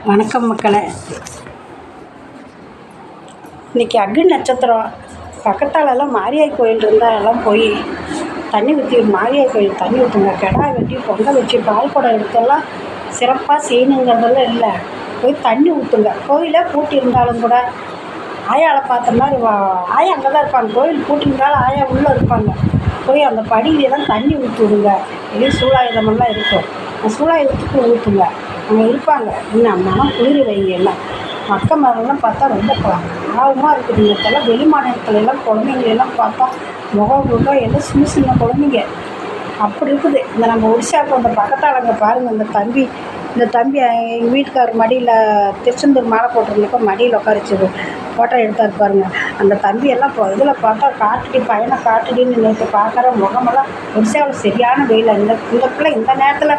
வணக்கம் மக்களே. இன்றைக்கி அக்னி நட்சத்திரம். பக்கத்தாலெல்லாம் மாரியாய் கோயில் இருந்தால் எல்லாம் போய் தண்ணி ஊற்றி மாரியாய் கோயில் தண்ணி ஊற்றுங்க. கிடா வெட்டி பொங்கல் வச்சு பால் குடம் எடுத்தெல்லாம் சிறப்பாக செய்யணுங்கிறதெல்லாம் இல்லை. போய் தண்ணி ஊற்றுங்க. கோயிலே பூட்டி இருந்தாலும் கூட ஆயாவை பார்த்த மாதிரி ஆயா அங்கே தான் இருப்பாங்க. கோயில் பூட்டி இருந்தாலும் ஆயா உள்ளே இருப்பாங்க. போய் அந்த படியிலாம் தண்ணி ஊற்றி விடுங்க. எதுவும் சூழாயுதமெல்லாம் இருக்கும். அந்த சூழாயுதத்துக்கு ஊற்றுங்க. அங்கே இருப்பாங்க. இன்னும் மனம் குளிர் வைங்க. எல்லாம் மக்க மரம்லாம் பார்த்தா ரொம்ப பாவமாக இருக்குது. நேரத்தெல்லாம் வெளி மாநிலத்துலலாம் குழந்தைங்களெல்லாம் பார்த்தா முகம் எல்லாம் சின்ன சின்ன குழந்தைங்க அப்படி இருக்குது. இந்த நம்ம ஒடிசாவுக்கு அந்த பக்கத்தால் அங்கே பாருங்கள். இந்த தம்பி எங்கள் வீட்டுக்காரர் மடியில் திருச்செந்தூர் மாலை போட்டிருந்தப்போ மடியில் உட்காரிச்சு ஃபோட்டோ எடுத்தார் பாருங்கள். அந்த தம்பியெல்லாம் இப்போ இதில் பார்த்தா பையனை காட்டுடின்னு நேற்று பார்க்குற முகமெல்லாம் ஒடிசாவில் சரியான வெயில். இந்த பிள்ளை இந்த நேரத்தில்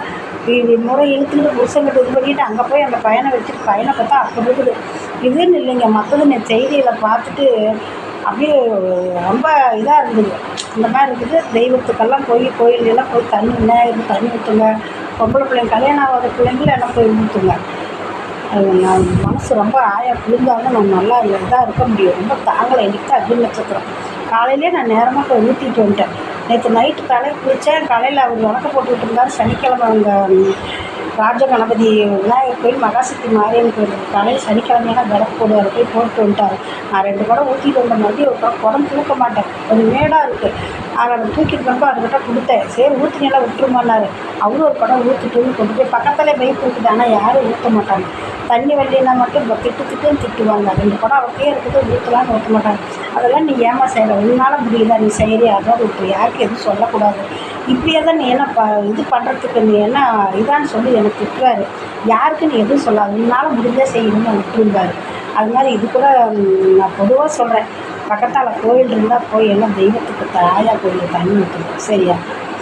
முறை இழுத்துக்கிட்டு புருஷங்கிட்ட இது பண்ணிவிட்டு அங்கே போய் அந்த பையனை வச்சுட்டு பையனை பார்த்தா அப்படி இருக்குது. இதுன்னு இல்லைங்க, மற்றது நான் செய்தியில் பார்த்துட்டு அப்படியே ரொம்ப இதாக இருந்தது. அந்த மாதிரி இருக்குது. தெய்வத்துக்கெல்லாம் போய் கோயிலெல்லாம் போய் தண்ணி தண்ணி ஊற்றுங்க. பொம்பளை பிள்ளைங்க கல்யாணம் ஆகாத பிள்ளைங்களும் எல்லாம் போய் ஊற்றுங்க. அது நான் மனசு ரொம்ப ஆயா குளிர்ந்தாலும் நான் நல்லா இதாக இருக்க முடியும். ரொம்ப தாங்கலை. இன்றைக்கி தான் அக்னி நட்சத்திரம். காலையிலே நான் நேரமாக போய் ஊற்றிட்டு வந்துட்டேன். நேற்று நைட்டு தலையை குளித்தேன். காலையில் அவர் வணக்கம் போட்டுக்கிட்டு இருந்தார். சனிக்கிழமை அங்கே ராஜ கணபதி விநாயகர் கோயில் மகாசக்தி மாரியம்மன் கோயில் காலையில் சனிக்கிழமையெல்லாம் விளக்கு போடுவார். போய் போட்டு வந்துட்டார். நான் 2 குடம் ஊற்றிட்டு வந்த மாதிரி ஒரு குடம் தூக்க மாட்டேன். கொஞ்சம் மேடாக இருக்குது. அதை தூக்கிட்டு போனப்போ அதுக்கிட்ட கொடுத்தேன். சரி ஊற்றினெல்லாம் விட்டுருமான்னாரு. அவரும் ஒரு குடம் ஊற்றிட்டு கொண்டு போய் பக்கத்தில் பைப் இருக்குது. ஆனால் யாரும் ஊற்ற மாட்டாங்க. தண்ணி வண்டினா மட்டும் திட்டுன்னு திட்டுவாங்க. 2 குடம் அவத்தையே இருக்குது. ஊற்றலான்னு ஊற்ற மாட்டாங்க. அதெல்லாம் நீ ஏமா செய்யலை? உன்னால் முடியுதா? நீ செய்கிறியா? அதான் இப்போ யாருக்கு எதுவும் சொல்லக்கூடாது. இப்படியே தான் நீ என்ன இது பண்ணுறதுக்கு நீ என்ன இதான்னு சொல்லி எனக்கு திட்டுறாரு. யாருக்கு நீ எதுவும் சொல்லாது. உன்னால் முடிஞ்சால் செய்யணும்னு விட்டுருந்தாரு. அது மாதிரி இது கூட நான் பொதுவாக சொல்கிறேன். பக்கத்தால் கோயில் இருந்தால் போய் எல்லாம் தெய்வத்துக்கு ஆயா கோயில் தண்ணி ஊற்றுங்க. சரியா?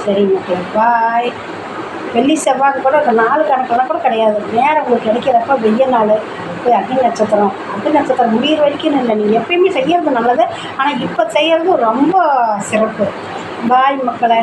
சரி மக்கள், பாய். வெள்ளி செவ்வாய் கூட இந்த நாள் கணக்கெல்லாம் கூட கிடையாது. நேரம் உங்களுக்கு கிடைக்கிறப்ப வெய்ய நாள் போய் அக்னி நட்சத்திரம் முடிகிற வரைக்கும் இல்லை. நீங்கள் எப்பயுமே செய்கிறது நல்லது. ஆனால் இப்போ செய்கிறது ரொம்ப சிறப்பு. பாய் மக்களே.